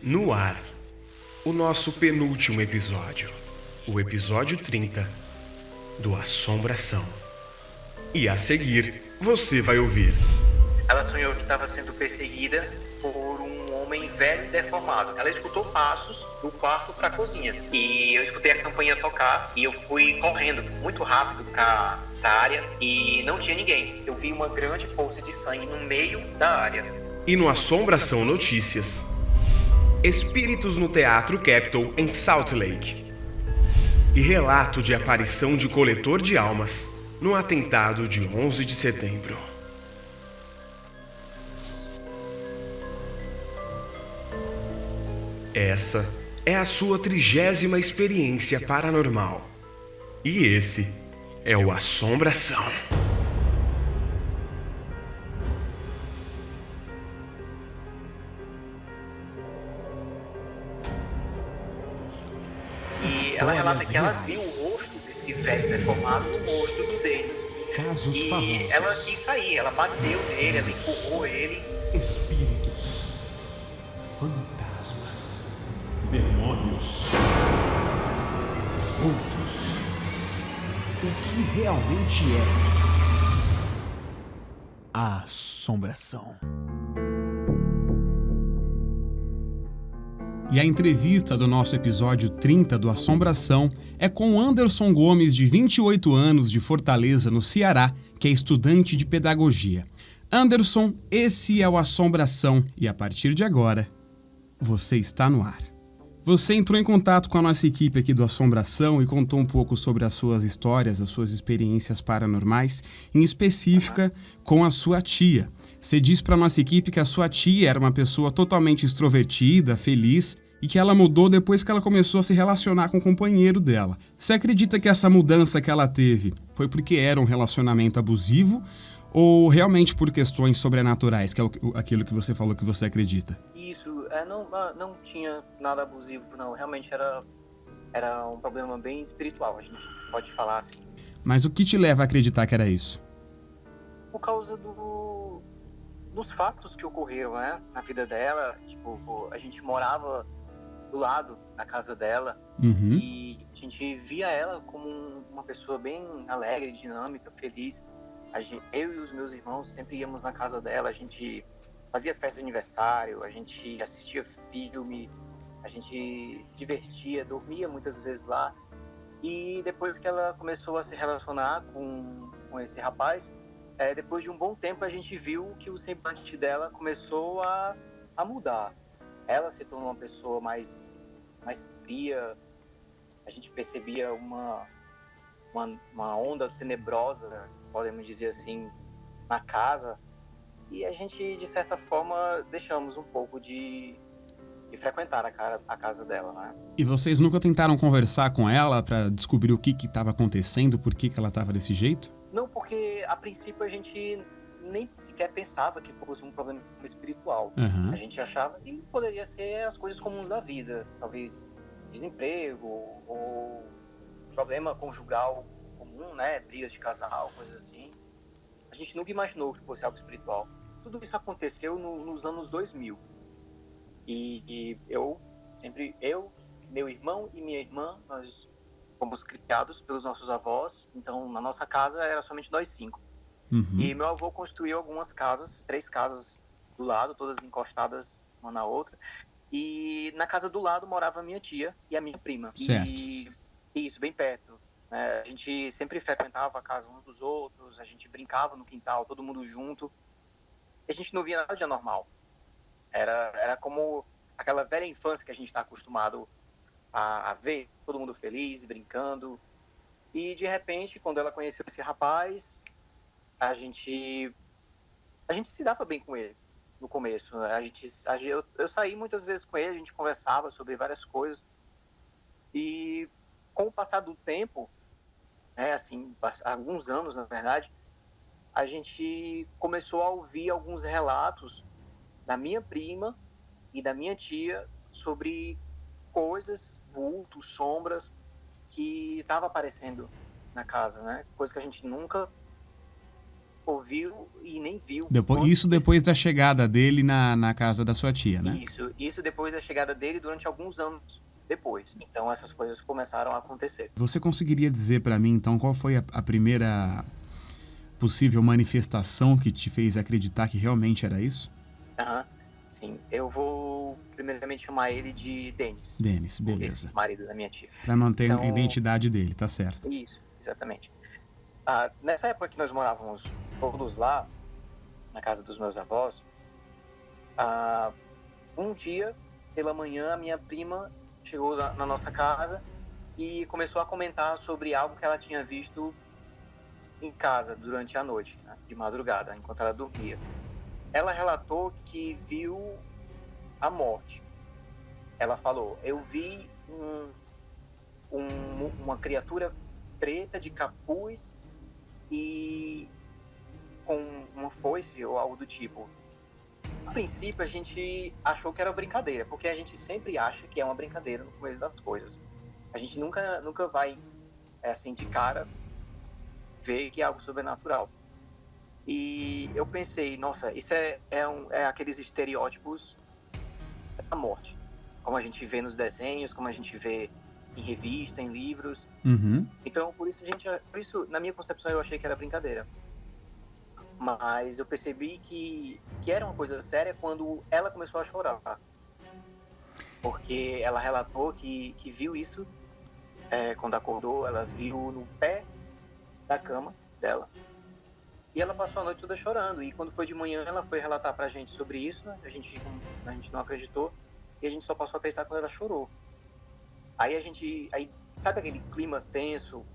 No ar, o nosso penúltimo episódio, o episódio 30 do Assombração. E a seguir, você vai ouvir. Ela sonhou que estava sendo perseguida por um homem velho e deformado. Ela escutou passos do quarto para a cozinha. E eu escutei a campainha tocar e eu fui correndo muito rápido para a área e não tinha ninguém. Eu vi uma grande poça de sangue no meio da área. E no Assombração Notícias, espíritos no Teatro Capitol em Salt Lake. E relato de aparição de coletor de almas no atentado de 11 de setembro. Essa é a sua 30ª experiência paranormal. E esse é o Assombração. E ela relata que ela viu o rosto desse velho deformado no rosto do Davis. E ela quis sair, ela bateu nele, ela empurrou ele. Espíritos, fantasmas, demônios, outros. O que realmente é a assombração? E a entrevista do nosso episódio 30 do Assombração é com Anderson Gomes, de 28 anos, de Fortaleza, no Ceará, que é estudante de pedagogia. Anderson, esse é o Assombração e a partir de agora, você está no ar. Você entrou em contato com a nossa equipe aqui do Assombração e contou um pouco sobre as suas histórias, as suas experiências paranormais, em específica com a sua tia. Você disse para a nossa equipe que a sua tia era uma pessoa totalmente extrovertida, feliz, e que ela mudou depois que ela começou a se relacionar com o companheiro dela. Você acredita que essa mudança que ela teve foi porque era um relacionamento abusivo ou realmente por questões sobrenaturais, que é aquilo que você falou que você acredita? Isso, não tinha nada abusivo, não. Realmente era um problema bem espiritual, a gente pode falar assim. Mas o que te leva a acreditar que era isso? Por causa dos fatos que ocorreram, né, na vida dela. Tipo, a gente morava do lado da casa dela e a gente via ela como uma pessoa bem alegre, dinâmica, feliz. Eu e os meus irmãos sempre íamos na casa dela, a gente fazia festa de aniversário, a gente assistia filme, a gente se divertia, dormia muitas vezes lá. E depois que ela começou a se relacionar com esse rapaz, depois de um bom tempo a gente viu que o semblante dela começou a mudar. Ela se tornou uma pessoa mais fria, a gente percebia uma onda tenebrosa, podemos dizer assim, na casa. E a gente, de certa forma, deixamos um pouco de frequentar a casa dela, né? E vocês nunca tentaram conversar com ela para descobrir o que estava acontecendo, por que ela estava desse jeito? Não, porque a princípio a gente nem sequer pensava que fosse um problema espiritual. A gente achava que poderia ser as coisas comuns da vida, talvez desemprego ou problema conjugal comum, né? Brigas de casal, coisas assim. A gente nunca imaginou que fosse algo espiritual. Tudo isso aconteceu nos anos 2000. E eu, meu irmão e minha irmã, nós fomos criados pelos nossos avós. Então, na nossa casa era somente nós 5. E meu avô construiu algumas casas, 3 casas do lado, todas encostadas uma na outra. E na casa do lado morava a minha tia e a minha prima. Certo. E isso, bem perto. A gente sempre frequentava a casa uns dos outros, a gente brincava no quintal, todo mundo junto. E a gente não via nada de anormal. Era como aquela velha infância que a gente está acostumado a ver, todo mundo feliz, brincando. E de repente, quando ela conheceu esse rapaz, a gente se dava bem com ele no começo, né? Eu saí muitas vezes com ele, a gente conversava sobre várias coisas. E com o passar do tempo, assim, alguns anos na verdade, a gente começou a ouvir alguns relatos da minha prima e da minha tia sobre coisas, vultos, sombras que estavam aparecendo na casa, né? Coisa que a gente nunca ouviu e nem viu. Isso depois da chegada dele na casa da sua tia, né? Isso depois da chegada dele durante alguns anos depois. Então essas coisas começaram a acontecer. Você conseguiria dizer para mim, então, qual foi a primeira possível manifestação que te fez acreditar que realmente era isso? Sim, eu vou primeiramente chamar ele de Denis. Denis, beleza. Esse marido da minha tia. Para manter a identidade dele, tá certo. Isso, exatamente. Nessa época que nós morávamos todos lá, na casa dos meus avós, um dia, pela manhã, a minha prima chegou na nossa casa e começou a comentar sobre algo que ela tinha visto em casa durante a noite, né, de madrugada, enquanto ela dormia. Ela relatou que viu a morte. Ela falou: eu vi uma criatura preta de capuz e com uma foice ou algo do tipo. A princípio a gente achou que era brincadeira, porque a gente sempre acha que é uma brincadeira no começo das coisas. A gente nunca vai assim de cara ver que é algo sobrenatural. E eu pensei, nossa, isso é aqueles estereótipos da morte, como a gente vê nos desenhos, como a gente vê em revista, em livros. Então por isso na minha concepção eu achei que era brincadeira. Mas eu percebi que era uma coisa séria quando ela começou a chorar. Porque ela relatou que viu isso quando acordou, ela viu no pé da cama dela. E ela passou a noite toda chorando. E quando foi de manhã, ela foi relatar pra gente sobre isso, né? A gente não acreditou. E a gente só passou a acreditar quando ela chorou. Aí sabe aquele clima tenso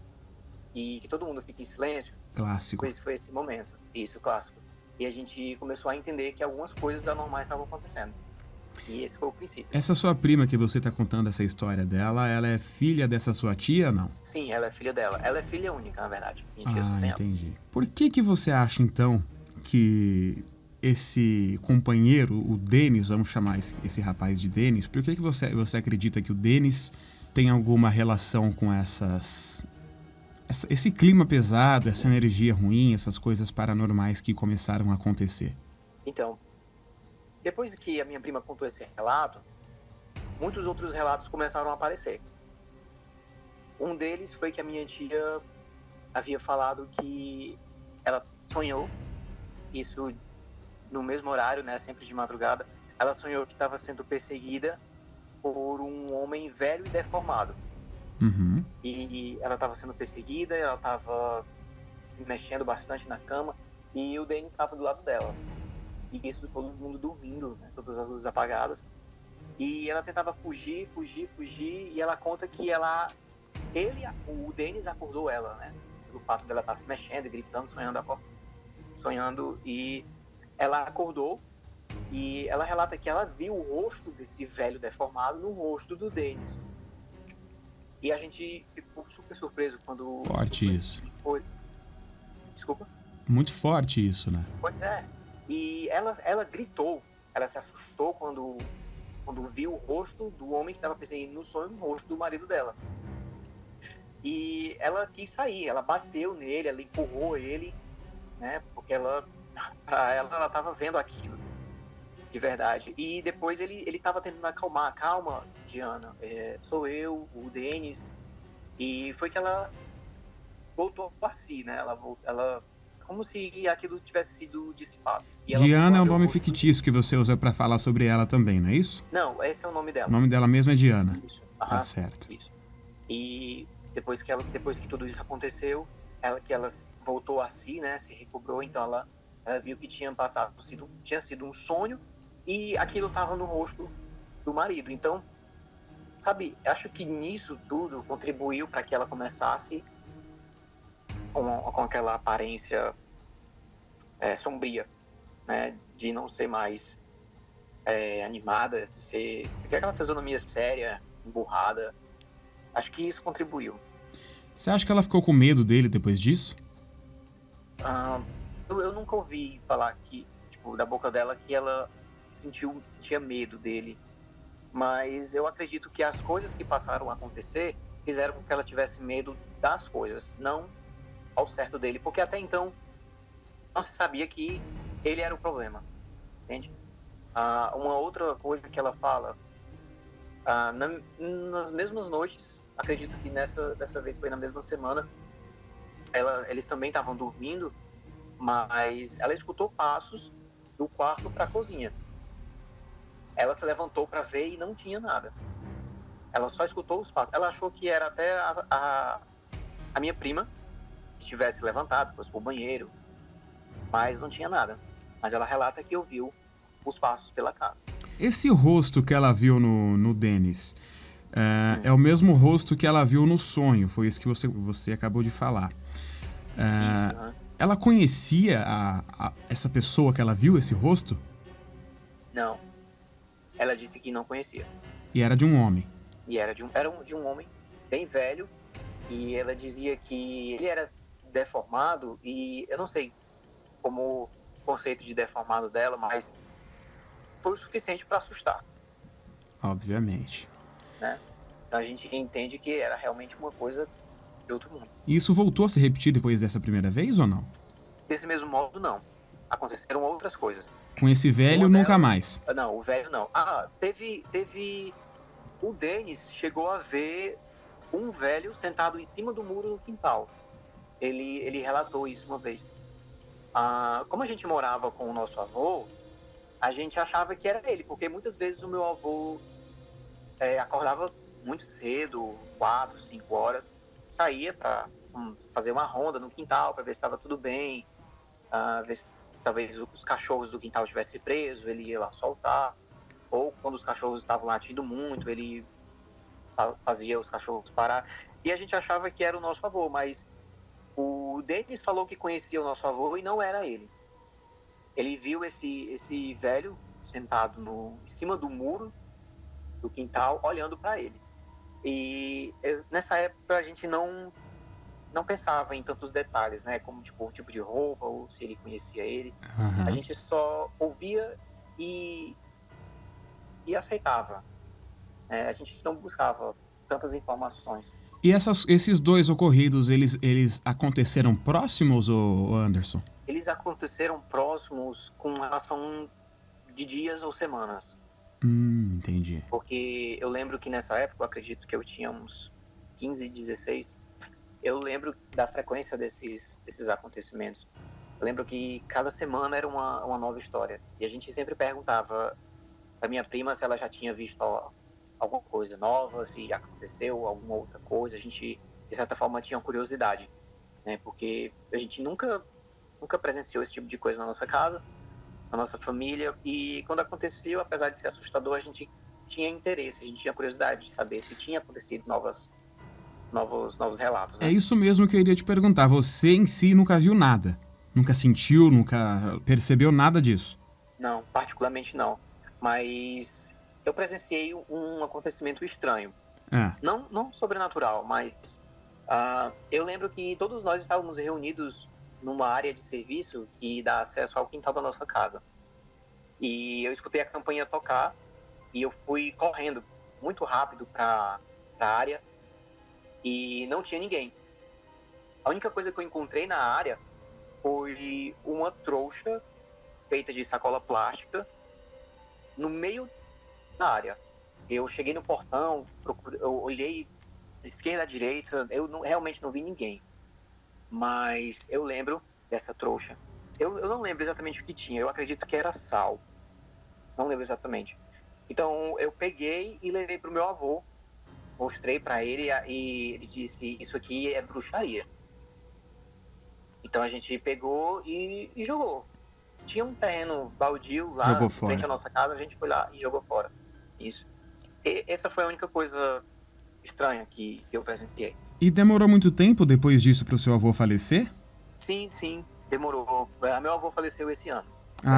e que todo mundo fica em silêncio? Clássico. Foi esse momento. Isso, clássico. E a gente começou a entender que algumas coisas anormais estavam acontecendo. E esse foi o princípio. Essa sua prima que você está contando essa história dela, ela é filha dessa sua tia ou não? Sim, ela é filha dela. Ela é filha única, na verdade. Minha tia só tem ela. Entendi. Por que você acha, então, que esse companheiro, o Denis, vamos chamar esse rapaz de Denis, por que você acredita que o Denis tem alguma relação com esse clima pesado, essa energia ruim, essas coisas paranormais que começaram a acontecer? Então, depois que a minha prima contou esse relato, muitos outros relatos começaram a aparecer. Um deles foi que a minha tia havia falado que ela sonhou, isso no mesmo horário, né, sempre de madrugada, ela sonhou que estava sendo perseguida por um homem velho e deformado. E ela estava sendo perseguida, ela estava se mexendo bastante na cama e o Denis estava do lado dela. E isso todo mundo dormindo, né, todas as luzes apagadas. E ela tentava fugir, e ela conta que o Denis acordou ela, né? Pelo fato dela estar se mexendo, gritando, sonhando, e ela acordou e ela relata que ela viu o rosto desse velho deformado no rosto do Denis. E a gente ficou super surpreso quando... Forte isso. Desculpa? Muito forte isso, né? Pois é. E ela gritou, ela se assustou quando viu o rosto do homem que estava perseguindo no sonho, no rosto do marido dela. E ela quis sair, ela bateu nele, ela empurrou ele, né? Porque pra ela estava vendo aquilo de verdade. E depois ele estava tentando acalmar. Calma, Diana, sou eu, o Denis. E foi que ela voltou a si, né? Ela como se aquilo tivesse sido dissipado. Diana é o nome fictício que você usa para falar sobre ela também, não é isso? Não, esse é o nome dela. O nome dela mesmo é Diana. Isso. Tá certo. Isso. E depois que tudo isso aconteceu, ela voltou a si, né? Se recobrou, então ela viu que tinha sido um sonho e aquilo estava no rosto do marido. Então, sabe, acho que nisso tudo contribuiu para que ela começasse com aquela aparência sombria, né, de não ser mais animada, de ser aquela fisionomia séria, emburrada. Acho que isso contribuiu. Você acha que ela ficou com medo dele depois disso? Eu nunca ouvi falar da boca dela que ela sentia medo dele, mas eu acredito que as coisas que passaram a acontecer fizeram com que ela tivesse medo das coisas, não ao certo dele, porque até então não se sabia que ele era o problema, entende? Uma outra coisa que ela fala, nas mesmas noites, acredito que dessa vez foi na mesma semana, eles também estavam dormindo, mas ela escutou passos do quarto para a cozinha. Ela se levantou para ver e não tinha nada. Ela só escutou os passos. Ela achou que era até a minha prima que tivesse levantado, fosse pro banheiro, mas não tinha nada. Mas ela relata que ouviu os passos pela casa. Esse rosto que ela viu no Dennis é o mesmo rosto que ela viu no sonho, foi isso que você acabou de falar. Ela conhecia essa pessoa que ela viu, esse rosto? Não. Ela disse que não conhecia. E era de um homem? E era de um homem bem velho, e ela dizia que ele era deformado, e eu não sei como o conceito de deformado dela, mas foi o suficiente para assustar. Obviamente. Né? Então a gente entende que era realmente uma coisa de outro mundo. E isso voltou a se repetir depois dessa primeira vez ou não? Desse mesmo modo, não. Aconteceram outras coisas. Com esse velho, nunca mais? Não, o velho não. Teve... O Dennis chegou a ver um velho sentado em cima do muro no quintal. Ele relatou isso uma vez. Como a gente morava com o nosso avô, a gente achava que era ele, porque muitas vezes o meu avô acordava muito cedo, 4, 5 horas, saía para fazer uma ronda no quintal para ver se estava tudo bem, ver se talvez os cachorros do quintal estivessem presos, ele ia lá soltar, ou quando os cachorros estavam latindo muito, ele fazia os cachorros parar, e a gente achava que era o nosso avô, mas o Dennis falou que conhecia o nosso avô e não era ele. Ele viu esse velho sentado em cima do muro do quintal, olhando para ele. E nessa época a gente não pensava em tantos detalhes, né? Como o tipo de roupa, ou se ele conhecia ele. Uhum. A gente só ouvia e aceitava. A gente não buscava tantas informações. E esses dois ocorridos, eles aconteceram próximos, Anderson? Eles aconteceram próximos com relação de dias ou semanas. Entendi. Porque eu lembro que nessa época, eu acredito que eu tinha uns 15, 16, eu lembro da frequência desses acontecimentos. Eu lembro que cada semana era uma nova história. E a gente sempre perguntava pra minha prima se ela já tinha visto alguma coisa nova, se aconteceu alguma outra coisa. A gente, de certa forma, tinha curiosidade, né? Porque a gente nunca presenciou esse tipo de coisa na nossa casa, na nossa família, e quando aconteceu, apesar de ser assustador, a gente tinha interesse, a gente tinha curiosidade de saber se tinha acontecido novos relatos. Né? É isso mesmo que eu iria te perguntar. Você em si nunca viu nada? Nunca sentiu, nunca percebeu nada disso? Não, particularmente não. Mas eu presenciei um acontecimento estranho. Não sobrenatural, mas eu lembro que todos nós estávamos reunidos numa área de serviço que dá acesso ao quintal da nossa casa. E eu escutei a campainha tocar e eu fui correndo muito rápido para a área e não tinha ninguém. A única coisa que eu encontrei na área foi uma trouxa feita de sacola plástica no meio da área. Eu cheguei no portão, eu olhei esquerda à direita, eu realmente não vi ninguém. Mas eu lembro dessa trouxa. Eu não lembro exatamente o que tinha. Eu acredito que era sal. Não lembro exatamente. Então eu peguei e levei para o meu avô. Mostrei para ele e ele disse: isso aqui é bruxaria. Então a gente pegou e jogou. Tinha um terreno baldio lá em frente à nossa casa. A gente foi lá e jogou fora. Isso. E essa foi a única coisa estranha que eu presenciei. E demorou muito tempo depois disso para o seu avô falecer? Sim, demorou. Meu avô faleceu esse ano.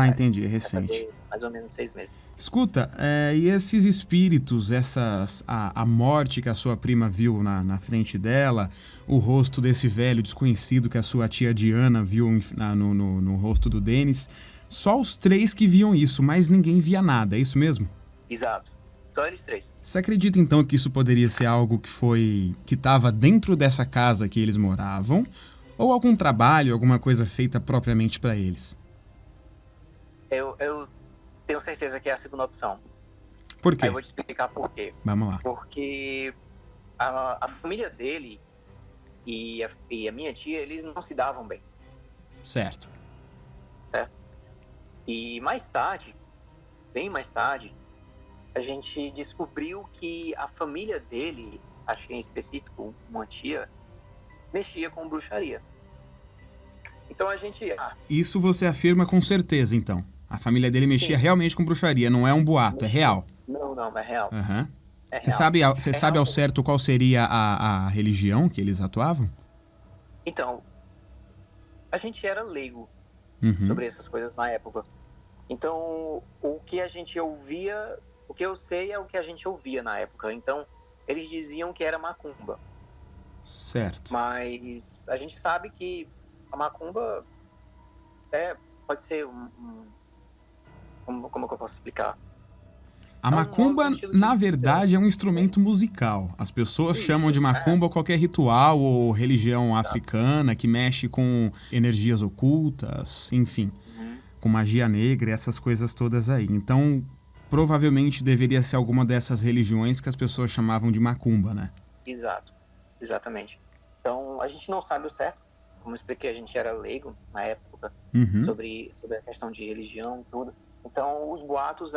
Entendi, é recente. Vai fazer mais ou menos 6 meses. Escuta, e esses espíritos, a morte que a sua prima viu na frente dela, o rosto desse velho desconhecido que a sua tia Diana viu no rosto do Dennis, só os 3 que viam isso, mas ninguém via nada, é isso mesmo? Exato. Só eles 3. Você acredita então que isso poderia ser algo que estava dentro dessa casa que eles moravam? Ou algum trabalho, alguma coisa feita propriamente para eles? Eu tenho certeza que é a segunda opção. Por quê? Aí eu vou te explicar por quê. Vamos lá. Porque a família dele e a minha tia, eles não se davam bem. Certo. E mais tarde, bem mais tarde, a gente descobriu que a família dele, acho que em específico uma tia, mexia com bruxaria. Então a gente... Isso você afirma com certeza, então? A família dele mexia realmente com bruxaria, não é um boato, é real? Não, é real. Uhum. É Você real. sabe ao certo qual seria a religião que eles atuavam? Então, a gente era leigo sobre essas coisas na época. Então, o que a gente ouvia, o que eu sei é o que a gente ouvia na época. Então, eles diziam que era macumba. Certo. Mas a gente sabe que a macumba pode ser como que eu posso explicar? A macumba, na verdade, é um instrumento musical. As pessoas chamam de macumba qualquer ritual ou religião africana que mexe com energias ocultas, enfim, com magia negra, essas coisas todas aí. Então, provavelmente deveria ser alguma dessas religiões que as pessoas chamavam de macumba, né? Exatamente. Então, a gente não sabe o certo. Como eu expliquei, a gente era leigo na época sobre a questão de religião e tudo. Então, os boatos...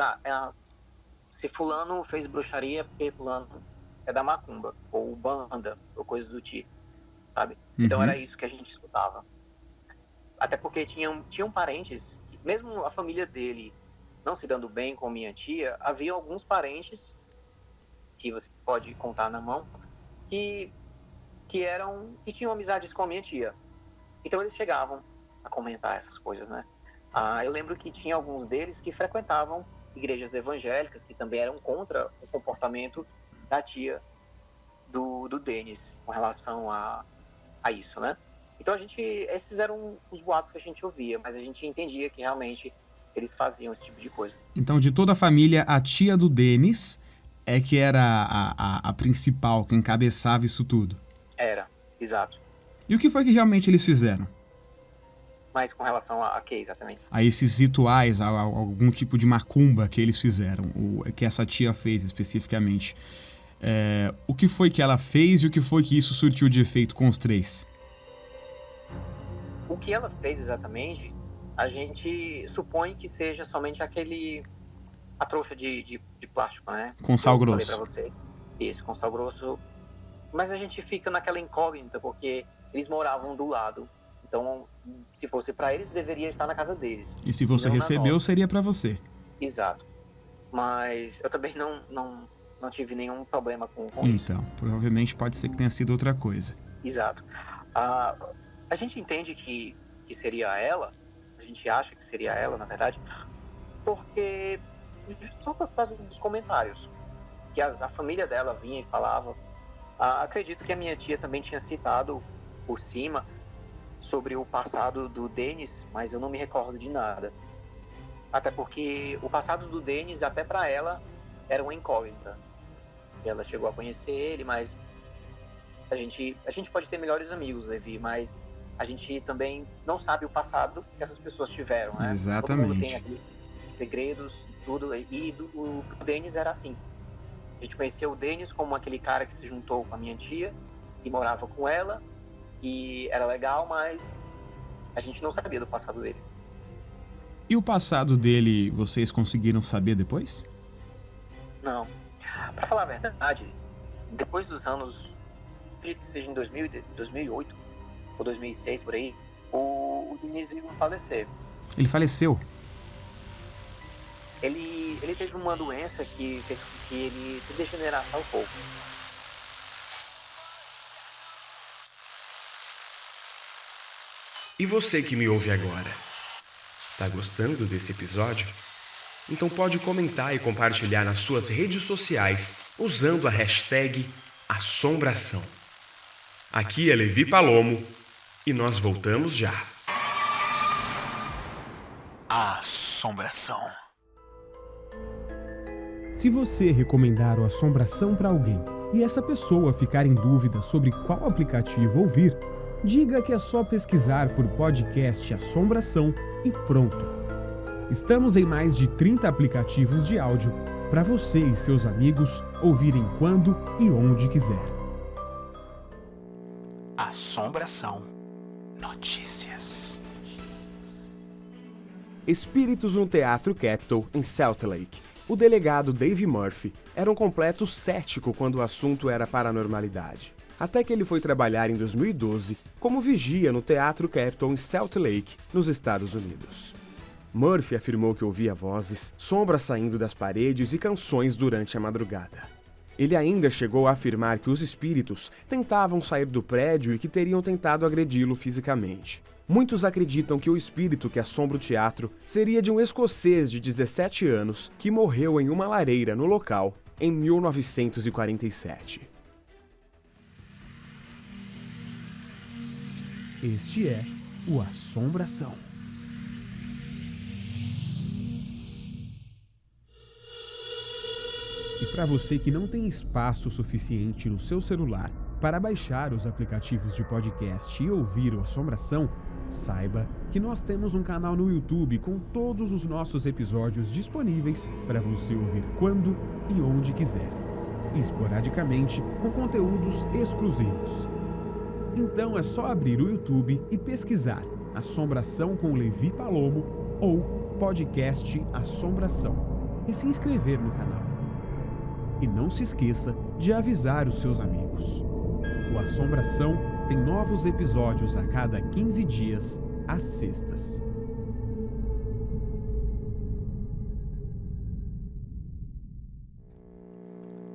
se fulano fez bruxaria porque fulano é da macumba, ou banda, ou coisa do tipo, sabe? Então era isso que a gente escutava. Até porque tinham parentes, mesmo a família dele não se dando bem com minha tia, havia alguns parentes, que você pode contar na mão, que tinham amizades com a minha tia. Então eles chegavam a comentar essas coisas, né? Eu lembro que tinha alguns deles que frequentavam igrejas evangélicas que também eram contra o comportamento da tia do Denis com relação a isso, né? Então esses eram os boatos que a gente ouvia, mas a gente entendia que realmente eles faziam esse tipo de coisa. Então, de toda a família, a tia do Denis é que era a principal, que encabeçava isso tudo? Era, exato. E o que foi que realmente eles fizeram? Mas com relação a que exatamente? A esses rituais, a algum tipo de macumba que eles fizeram, que essa tia fez especificamente. O que foi que ela fez e o que foi que isso surtiu de efeito com os três? O que ela fez exatamente, a gente supõe que seja somente a trouxa de plástico, né? Com sal grosso. Eu falei pra você. Isso, com sal grosso. Mas a gente fica naquela incógnita, porque eles moravam do lado. Então, se fosse para eles, deveria estar na casa deles. E se você recebeu, seria para você. Exato. Mas eu também não tive nenhum problema com isso. Então, provavelmente pode ser que tenha sido outra coisa. Exato. A gente entende que seria ela, a gente acha que seria ela, na verdade, porque só por causa dos comentários. Que a família dela vinha e falava. Acredito que a minha tia também tinha citado por cima sobre o passado do Denis, mas eu não me recordo de nada. Até porque o passado do Denis, até para ela, era uma incógnita. Ela chegou a conhecer ele, mas a gente pode ter melhores amigos, Levi, mas a gente também não sabe o passado que essas pessoas tiveram, né? Exatamente. Todo mundo tem aqueles segredos e tudo, e o Denis era assim. A gente conheceu o Denis como aquele cara que se juntou com a minha tia e morava com ela, e era legal, mas a gente não sabia do passado dele. E o passado dele, vocês conseguiram saber depois? Não. Pra falar a verdade, depois dos anos, acredito que seja em 2008 ou 2006, por aí, o Denis veio falecer. Ele faleceu? Ele teve uma doença que fez com que ele se degenerasse aos poucos. E você que me ouve agora, tá gostando desse episódio? Então pode comentar e compartilhar nas suas redes sociais usando a hashtag Assombração. Aqui é Levi Palomo e nós voltamos já. Assombração. Se você recomendar o Assombração para alguém e essa pessoa ficar em dúvida sobre qual aplicativo ouvir, diga que é só pesquisar por podcast Assombração e pronto. Estamos em mais de 30 aplicativos de áudio para você e seus amigos ouvirem quando e onde quiser. Assombração Notícias. Espíritos no Teatro Capitol, em Salt Lake. O delegado Dave Murphy era um completo cético quando o assunto era paranormalidade. Até que ele foi trabalhar em 2012 como vigia no Teatro Capitol em Salt Lake, nos Estados Unidos. Murphy afirmou que ouvia vozes, sombras saindo das paredes e canções durante a madrugada. Ele ainda chegou a afirmar que os espíritos tentavam sair do prédio e que teriam tentado agredi-lo fisicamente. Muitos acreditam que o espírito que assombra o teatro seria de um escocês de 17 anos que morreu em uma lareira no local em 1947. Este é o Assombração. E para você que não tem espaço suficiente no seu celular para baixar os aplicativos de podcast e ouvir o Assombração, saiba que nós temos um canal no YouTube com todos os nossos episódios disponíveis para você ouvir quando e onde quiser, esporadicamente com conteúdos exclusivos. Então é só abrir o YouTube e pesquisar Assombração com Levi Palomo ou podcast Assombração e se inscrever no canal. E não se esqueça de avisar os seus amigos. O Assombração tem novos episódios a cada 15 dias, às sextas.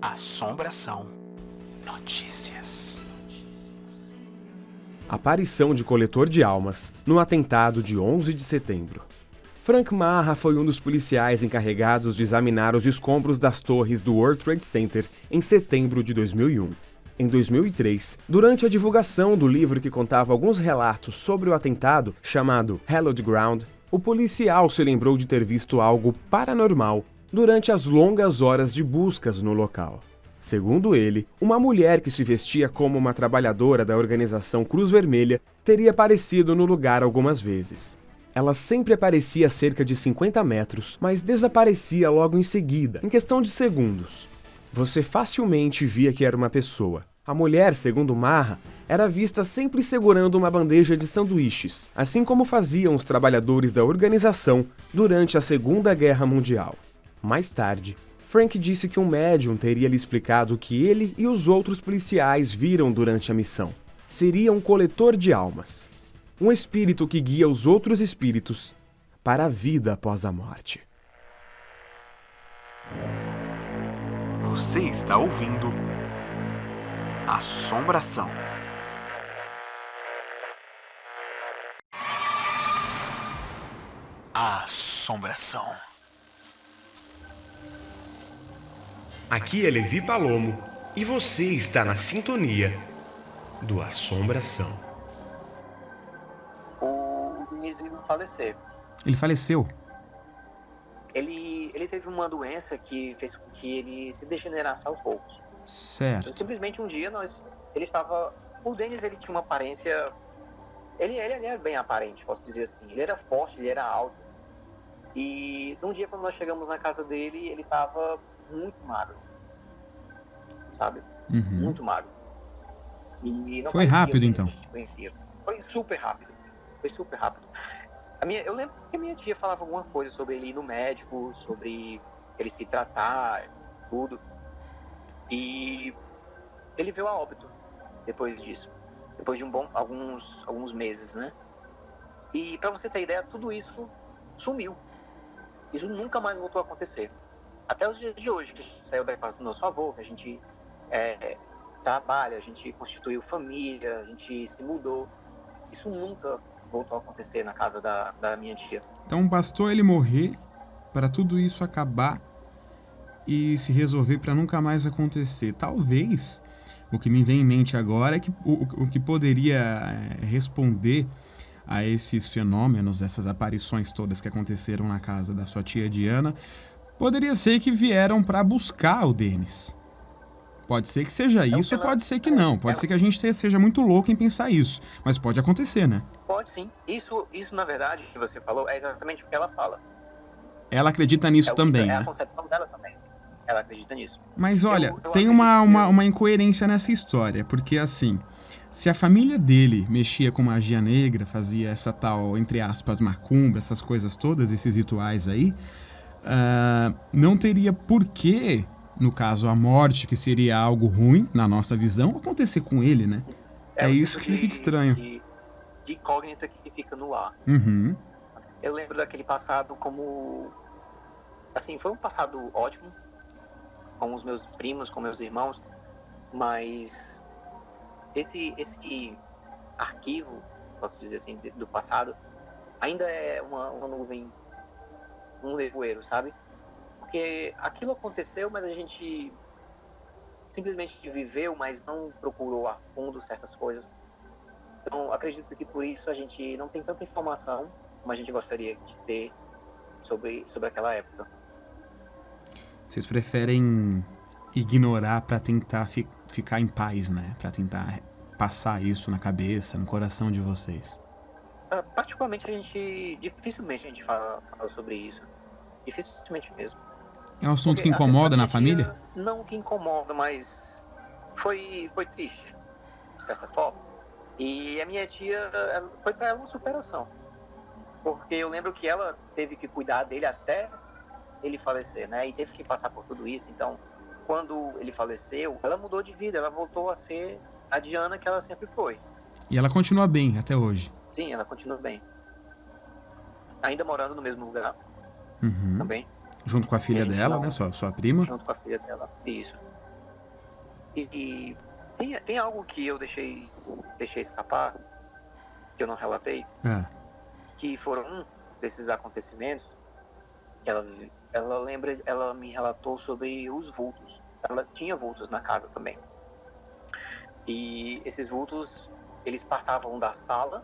Assombração Notícias. Aparição de coletor de almas no atentado de 11 de setembro. Frank Marra foi um dos policiais encarregados de examinar os escombros das torres do World Trade Center em setembro de 2001. Em 2003, durante a divulgação do livro que contava alguns relatos sobre o atentado, chamado Hallowed Ground, o policial se lembrou de ter visto algo paranormal durante as longas horas de buscas no local. Segundo ele, uma mulher que se vestia como uma trabalhadora da organização Cruz Vermelha teria aparecido no lugar algumas vezes. Ela sempre aparecia a cerca de 50 metros, mas desaparecia logo em seguida, em questão de segundos. Você facilmente via que era uma pessoa. A mulher, segundo Marra, era vista sempre segurando uma bandeja de sanduíches, assim como faziam os trabalhadores da organização durante a Segunda Guerra Mundial. Mais tarde, Frank disse que um médium teria lhe explicado o que ele e os outros policiais viram durante a missão. Seria um coletor de almas. Um espírito que guia os outros espíritos para a vida após a morte. Você está ouvindo Assombração. Assombração. Aqui é Levi Palomo e você está na sintonia do Assombração. O Diniz faleceu. Ele faleceu? Ele teve uma doença que fez com que ele se degenerasse aos poucos. Certo. Simplesmente um dia ele estava... O Denis, ele tinha uma aparência... Ele era bem aparente, posso dizer assim. Ele era forte, ele era alto. E num dia, quando nós chegamos na casa dele, ele estava muito magro. Sabe? Uhum. Muito magro. E não foi rápido, então? Foi super rápido. Eu lembro que a minha tia falava alguma coisa sobre ele ir no médico, sobre ele se tratar, tudo. E ele veio a óbito depois disso. Depois de alguns meses, né? E pra você ter ideia, tudo isso sumiu. Isso nunca mais voltou a acontecer. Até os dias de hoje, que a gente saiu da casa do nosso avô, que a gente trabalha, a gente constituiu família, a gente se mudou. Isso nunca voltou a acontecer na casa da minha tia. Então bastou ele morrer para tudo isso acabar e se resolver para nunca mais acontecer. Talvez, o que me vem em mente agora é que o que poderia responder a esses fenômenos, essas aparições todas que aconteceram na casa da sua tia Diana, poderia ser que vieram para buscar o Denis. Pode ser que seja isso, pode ser que não. Pode ser que a gente seja muito louco em pensar isso. Mas pode acontecer, né? Pode sim. Isso na verdade, que você falou, é exatamente o que ela fala. Ela acredita nisso também, né? É a concepção dela também. Ela acredita nisso. Mas olha, tem uma incoerência nessa história. Porque assim, se a família dele mexia com magia negra, fazia essa tal, entre aspas, macumba, essas coisas todas, esses rituais aí, não teria porquê, no caso a morte, que seria algo ruim, na nossa visão, acontecer com ele, né? É isso que fica estranho. De incógnita que fica no ar. Uhum. Eu lembro daquele passado como... Assim, foi um passado ótimo, com os meus primos, com meus irmãos, mas esse arquivo, posso dizer assim, do passado, ainda é uma nuvem, um nevoeiro, sabe? Porque aquilo aconteceu, mas a gente simplesmente viveu, mas não procurou a fundo certas coisas. Então, acredito que por isso a gente não tem tanta informação como a gente gostaria de ter sobre aquela época. Vocês preferem ignorar para tentar ficar em paz, né? Para tentar passar isso na cabeça, no coração de vocês. Particularmente, dificilmente a gente fala sobre isso. Dificilmente mesmo. É um assunto que incomoda na família? Não que incomoda, mas foi triste, de certa forma. E a minha tia, foi para ela uma superação. Porque eu lembro que ela teve que cuidar dele até ele falecer, né? E teve que passar por tudo isso. Então, quando ele faleceu, ela mudou de vida. Ela voltou a ser a Diana que ela sempre foi. E ela continua bem até hoje? Sim, ela continua bem. Ainda morando no mesmo lugar. Uhum. Também. Junto com a filha dela, né? Sua prima? Junto com a filha dela, isso. E tem algo que eu deixei escapar, que eu não relatei, que foram desses acontecimentos. Ela me relatou sobre os vultos. Ela tinha vultos na casa também. E esses vultos, eles passavam da sala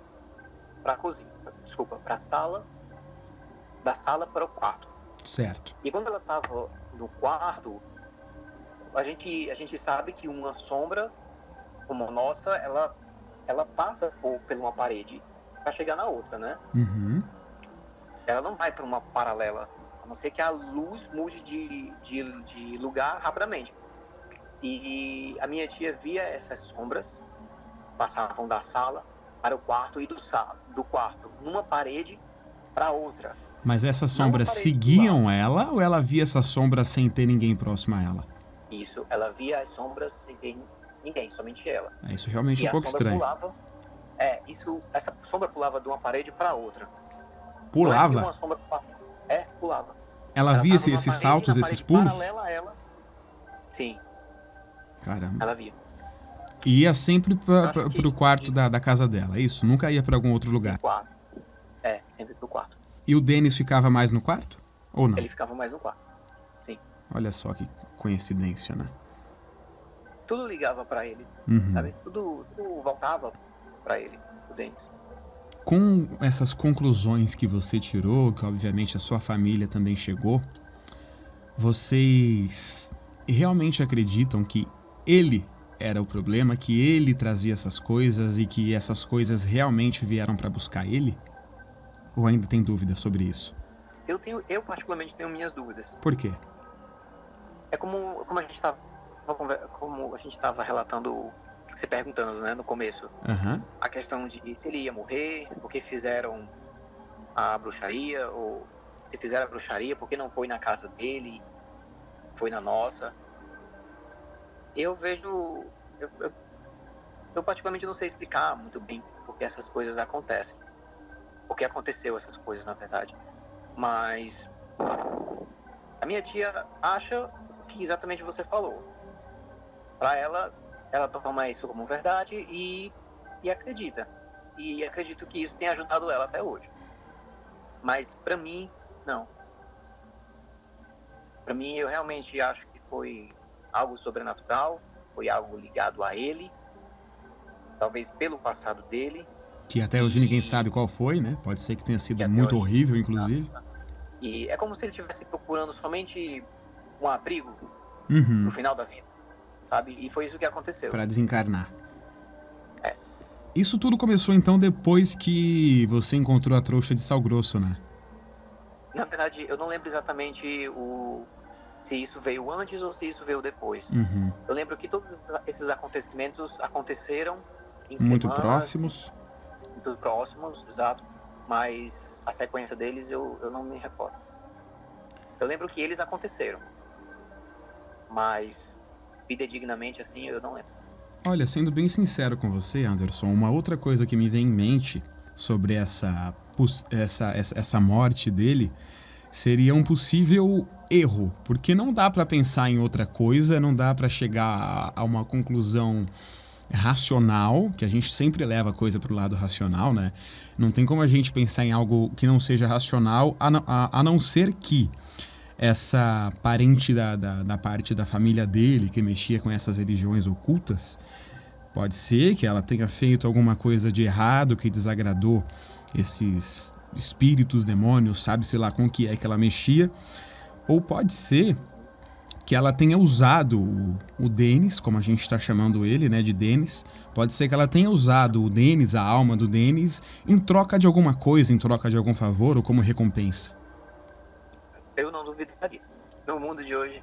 para a cozinha. Desculpa, para a sala, da sala para o quarto. Certo. E quando ela estava no quarto, a gente sabe que uma sombra como a nossa, ela passa por uma parede para chegar na outra, né? Uhum. Ela não vai para uma paralela, a não ser que a luz mude de lugar rapidamente. E a minha tia via essas sombras, passavam da sala para o quarto e do quarto numa parede para outra. Mas essas sombras seguiam ela ou ela via essas sombras sem ter ninguém próximo a ela? Isso, ela via as sombras sem ter ninguém, somente ela. Isso realmente é um pouco estranho. Essa sombra pulava de uma parede para outra. Pulava? Não é uma sombra pulava. Ela via esses saltos, esses pulos? Paralela a ela. Sim. Caramba. Ela via. E ia sempre pro quarto da casa dela, é isso? Nunca ia para algum outro lugar? Quarto. Sempre pro quarto. E o Denis ficava mais no quarto? Ou não? Ele ficava mais no quarto. Sim. Olha só que coincidência, né? Tudo ligava para ele, sabe? Tudo voltava para ele, o Denis. Com essas conclusões que você tirou, que obviamente a sua família também chegou, vocês realmente acreditam que ele era o problema, que ele trazia essas coisas e que essas coisas realmente vieram para buscar ele? Ou ainda tem dúvida sobre isso? Eu particularmente tenho minhas dúvidas. Por quê? É como a gente estava relatando, você perguntando, né, no começo, a questão de se ele ia morrer, por que fizeram a bruxaria, ou se fizeram a bruxaria, por que não foi na casa dele, foi na nossa. Eu vejo, eu particularmente não sei explicar muito bem por que essas coisas acontecem, por que aconteceu essas coisas, na verdade, mas a minha tia acha que exatamente você falou. Para ela toma isso como verdade e acredita. E acredito que isso tenha ajudado ela até hoje. Mas para mim, não. Para mim, eu realmente acho que foi algo sobrenatural, foi algo ligado a ele, talvez pelo passado dele. Que até hoje ninguém sabe qual foi, né? Pode ser que tenha sido muito horrível, inclusive. E é como se ele estivesse procurando somente um abrigo no final da vida, sabe? E foi isso que aconteceu. Pra desencarnar. É. Isso tudo começou, então, depois que você encontrou a trouxa de Sal Grosso, né? Na verdade, eu não lembro exatamente se isso veio antes ou se isso veio depois. Uhum. Eu lembro que todos esses acontecimentos aconteceram em Muito semanas, próximos. muito próximos, exato. Mas a sequência deles eu não me recordo. Eu lembro que eles aconteceram. Mas, fidedignamente assim, eu não lembro. Olha, sendo bem sincero com você, Anderson, uma outra coisa que me vem em mente sobre essa morte dele seria um possível erro, porque não dá para pensar em outra coisa, não dá para chegar a uma conclusão racional, que a gente sempre leva a coisa para o lado racional, né? Não tem como a gente pensar em algo que não seja racional, a não ser que essa parente da parte da família dele, que mexia com essas religiões ocultas, pode ser que ela tenha feito alguma coisa de errado, que desagradou esses espíritos, demônios, sabe-se lá com o que é que ela mexia. Ou pode ser que ela tenha usado o Denis, como a gente está chamando ele, né, de Denis. Pode ser que ela tenha usado o Denis, a alma do Denis, em troca de alguma coisa, em troca de algum favor ou como recompensa. Eu não duvidaria. No mundo de hoje,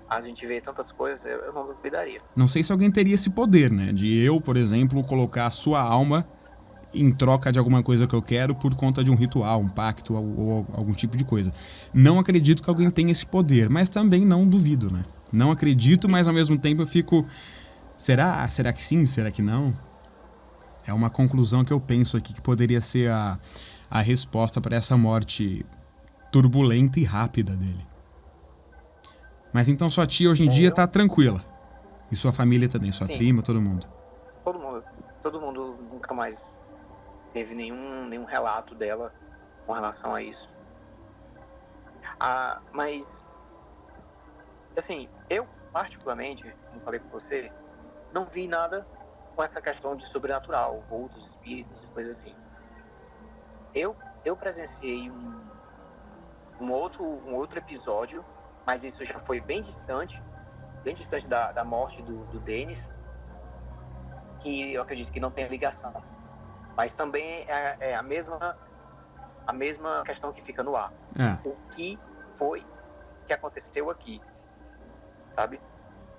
a gente vê tantas coisas, eu não duvidaria. Não sei se alguém teria esse poder, né, de eu, por exemplo, colocar a sua alma em troca de alguma coisa que eu quero por conta de um ritual, um pacto ou algum tipo de coisa. Não acredito que alguém tenha esse poder, mas também não duvido, né? Não acredito, mas ao mesmo tempo eu fico... Será? Será que sim? Será que não? É uma conclusão que eu penso aqui que poderia ser a resposta para essa morte turbulenta e rápida dele. Mas então sua tia hoje em dia tá tranquila. E sua família também, sua Sim. prima, todo mundo. Todo mundo nunca mais teve nenhum relato dela com relação a isso. Mas, assim, eu particularmente, como falei com você, não vi nada com essa questão de sobrenatural, vultos, espíritos e coisas assim. Eu presenciei um outro episódio, mas isso já foi bem distante da morte do Denis, que eu acredito que não tem ligação. Mas também é a mesma questão que fica no ar. O que foi que aconteceu aqui? Sabe?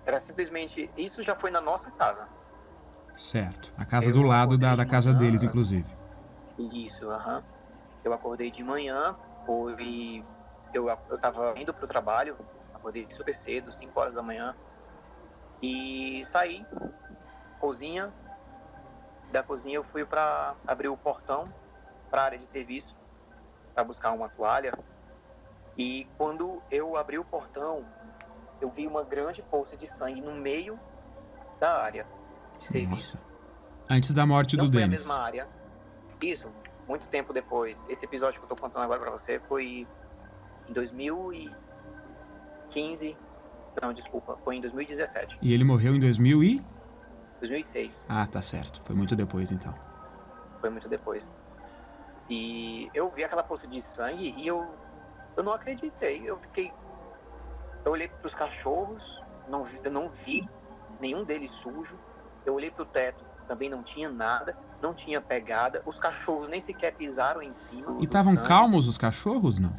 Era simplesmente... Isso já foi na nossa casa. Certo. A casa do lado da casa deles, inclusive. Isso, aham. Eu acordei de manhã, eu tava indo pro trabalho, acordei super cedo, 5 horas da manhã, e saí, cozinha. Da cozinha eu fui para abrir o portão para a área de serviço, para buscar uma toalha. E quando eu abri o portão, eu vi uma grande poça de sangue no meio da área de serviço. Nossa. Antes da morte do Denis. Não foi a mesma área. Isso, muito tempo depois. Esse episódio que eu tô contando agora para você foi em 2015. Não, desculpa, foi em 2017. E ele morreu em 2006. Ah, tá certo. Foi muito depois, então. Foi muito depois. E eu vi aquela poça de sangue e eu não acreditei. Eu olhei para os cachorros, eu não vi nenhum deles sujo. Eu olhei para o teto, também não tinha nada, não tinha pegada. Os cachorros nem sequer pisaram em cima. E estavam calmos os cachorros, não?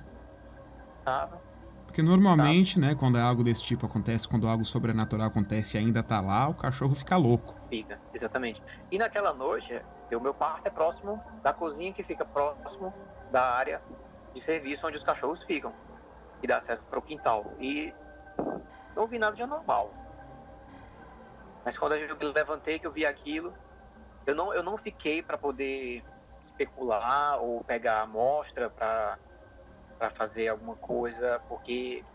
Tava. Porque normalmente, né, quando algo desse tipo acontece, quando algo sobrenatural acontece e ainda tá lá, o cachorro fica louco. Fica, exatamente. E naquela noite, o meu quarto é próximo da cozinha, que fica próximo da área de serviço onde os cachorros ficam, e dá acesso para o quintal. E não vi nada de anormal. Mas quando eu levantei, que eu vi aquilo, eu não fiquei para poder especular ou pegar a amostra para fazer alguma coisa, porque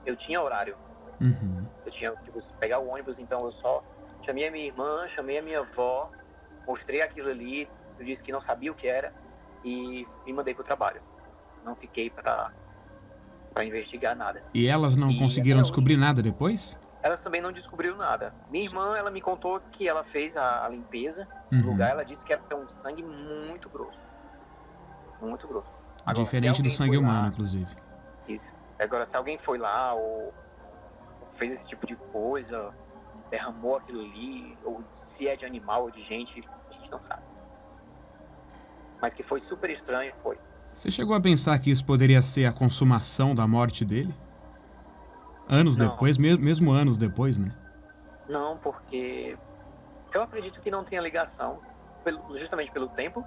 eu tinha horário. Uhum. Eu tinha que pegar o ônibus, então eu só chamei a minha irmã, chamei a minha avó, mostrei aquilo ali, eu disse que não sabia o que era e me mandei pro trabalho. Não fiquei para investigar nada. E elas não conseguiram descobrir nada depois? Elas também não descobriram nada. Minha irmã, ela me contou que ela fez a limpeza do lugar. Ela disse que era um sangue muito grosso. Muito grosso. Agora, diferente do sangue humano, inclusive. Isso. Agora, se alguém foi lá ou fez esse tipo de coisa, derramou aquilo ali, ou se é de animal ou de gente, a gente não sabe. Mas que foi super estranho, foi. Você chegou a pensar que isso poderia ser a consumação da morte dele? Anos Não. depois, mesmo anos depois, né? Não, porque eu acredito que não tenha ligação, justamente pelo tempo,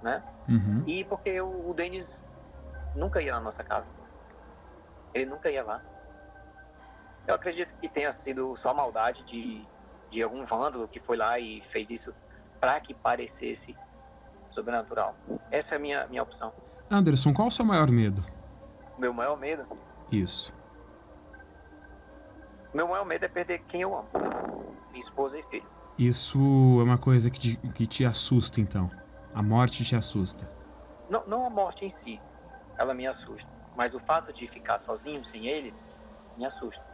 né? Uhum. E porque o Denis nunca ia na nossa casa. Ele nunca ia lá. Eu acredito que tenha sido só maldade de algum vândalo que foi lá e fez isso para que parecesse sobrenatural. Essa é a minha opção. Anderson, qual o seu maior medo? Meu maior medo? Isso. Meu maior medo é perder quem eu amo. Minha esposa e filho. Isso é uma coisa que te assusta, então? A morte te assusta? Não a morte em si. Ela me assusta. Mas o fato de ficar sozinho, sem eles, me assusta.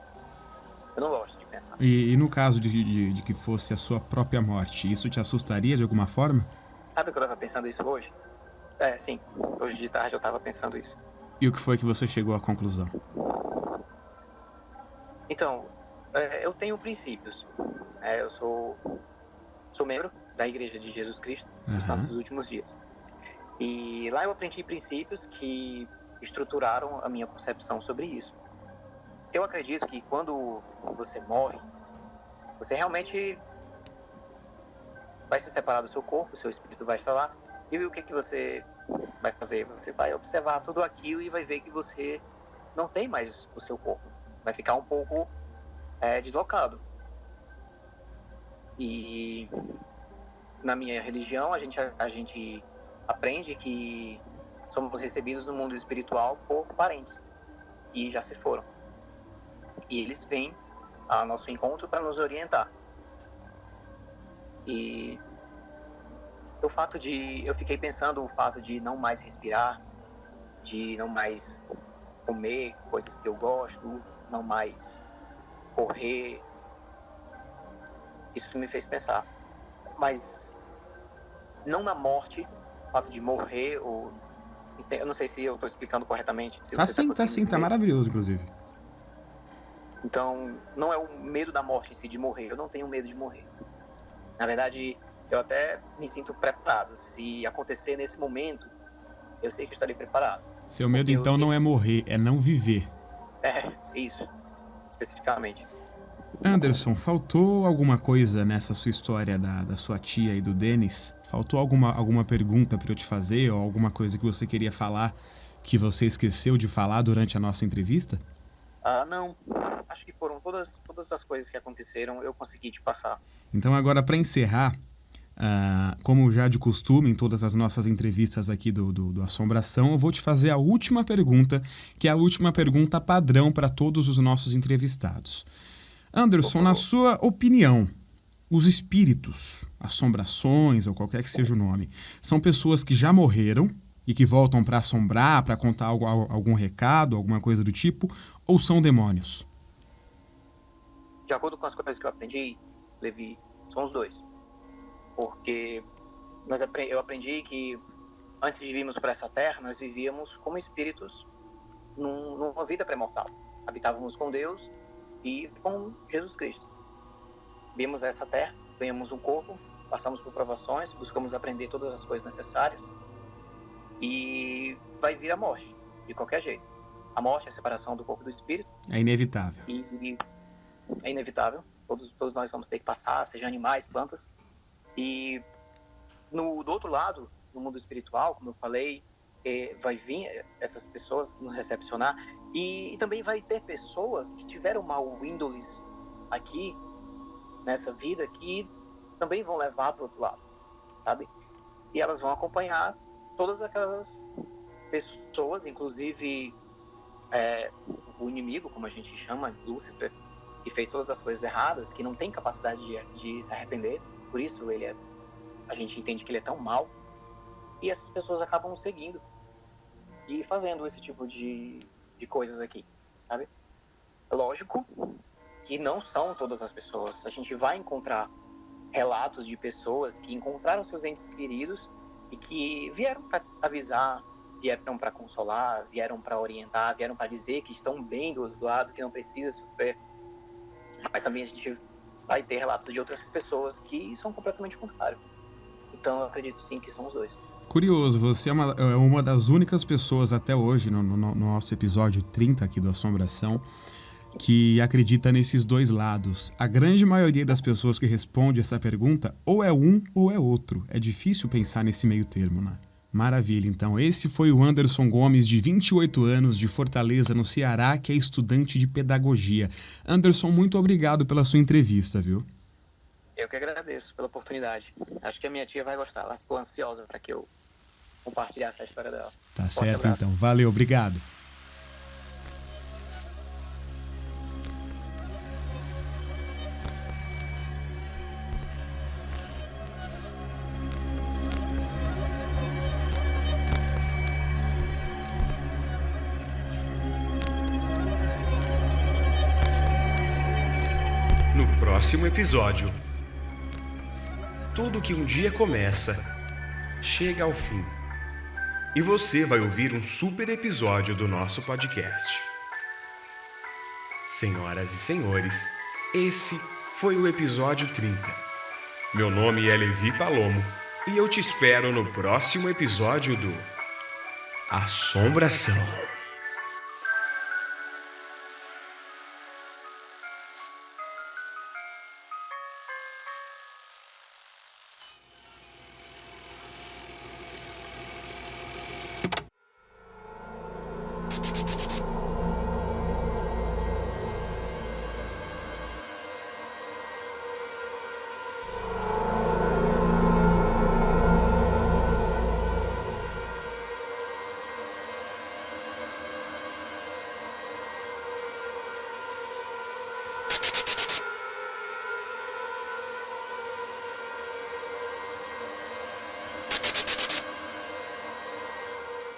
Eu não gosto de pensar. E no caso de que fosse a sua própria morte, isso te assustaria de alguma forma? Sabe que eu estava pensando isso hoje? Sim. Hoje de tarde eu estava pensando isso. E o que foi que você chegou à conclusão? Então, eu tenho princípios. Eu sou membro da Igreja de Jesus Cristo dos Santos dos Últimos Dias. E lá eu aprendi princípios que estruturaram a minha concepção sobre isso. Eu acredito que quando você morre, você realmente vai se separar do seu corpo, o seu espírito vai estar lá. E o que você vai fazer? Você vai observar tudo aquilo e vai ver que você não tem mais o seu corpo. Vai ficar um pouco deslocado. E na minha religião, a gente aprende que somos recebidos no mundo espiritual por parentes que já se foram. E eles vêm ao nosso encontro para nos orientar. E eu fiquei pensando o fato de não mais respirar, de não mais comer coisas que eu gosto, não mais correr. Isso me fez pensar. Mas não na morte, o fato de morrer, ou eu não sei se eu estou explicando corretamente. Tá sim, tá maravilhoso, inclusive. Então, não é o medo da morte em si, de morrer. Eu não tenho medo de morrer. Na verdade, eu até me sinto preparado. Se acontecer nesse momento, eu sei que eu estarei preparado. Seu medo, então, não é morrer, é não viver. Isso. Especificamente. Anderson, faltou alguma coisa nessa sua história da sua tia e do Denis? Faltou alguma pergunta para eu te fazer ou alguma coisa que você queria falar que você esqueceu de falar durante a nossa entrevista? Não. Acho que foram todas as coisas que aconteceram, eu consegui te passar. Então agora, para encerrar, como já de costume em todas as nossas entrevistas aqui do Assombração, eu vou te fazer a última pergunta, que é a última pergunta padrão para todos os nossos entrevistados. Anderson, na sua opinião, os espíritos, assombrações ou qualquer que seja o nome, são pessoas que já morreram e que voltam para assombrar, para contar algum recado, alguma coisa do tipo, ou são demônios? De acordo com as coisas que eu aprendi, Levi, são os dois. Porque eu aprendi que antes de virmos para essa terra, nós vivíamos como espíritos numa vida pré-mortal. Habitávamos com Deus e com Jesus Cristo. Vimos essa terra, ganhamos um corpo, passamos por provações, buscamos aprender todas as coisas necessárias e vai vir a morte, de qualquer jeito. A morte é a separação do corpo e do espírito. É inevitável. E é inevitável. Todos nós vamos ter que passar, seja animais, plantas. E do outro lado, no mundo espiritual, como eu falei, vai vir essas pessoas nos recepcionar e também vai ter pessoas que tiveram mau índoles aqui nessa vida que também vão levar para o outro lado, sabe? E elas vão acompanhar todas aquelas pessoas, inclusive o inimigo, como a gente chama, Lúcifer, que fez todas as coisas erradas, que não tem capacidade de se arrepender, por isso a gente entende que ele é tão mau, e essas pessoas acabam seguindo e fazendo esse tipo de coisas aqui, sabe? Lógico que não são todas as pessoas. A gente vai encontrar relatos de pessoas que encontraram seus entes queridos e que vieram para avisar, vieram para consolar, vieram para orientar, vieram para dizer que estão bem do outro lado, que não precisa sofrer. Mas também a gente vai ter relatos de outras pessoas que são completamente contrários. Então eu acredito sim que são os dois. Curioso, você é uma das únicas pessoas até hoje, no nosso episódio 30 aqui do Assombração, que acredita nesses dois lados. A grande maioria das pessoas que responde essa pergunta ou é um ou é outro. É difícil pensar nesse meio termo, né? Maravilha, então. Esse foi o Anderson Gomes, de 28 anos, de Fortaleza, no Ceará, que é estudante de pedagogia. Anderson, muito obrigado pela sua entrevista, viu? Eu que agradeço pela oportunidade. Acho que a minha tia vai gostar. Ela ficou ansiosa para que eu compartilhasse a história dela. Tá certo, então. Valeu, obrigado. No próximo episódio, tudo que um dia começa, chega ao fim. E você vai ouvir um super episódio do nosso podcast. Senhoras e senhores, esse foi o episódio 30. Meu nome é Levi Palomo e eu te espero no próximo episódio do Assombração.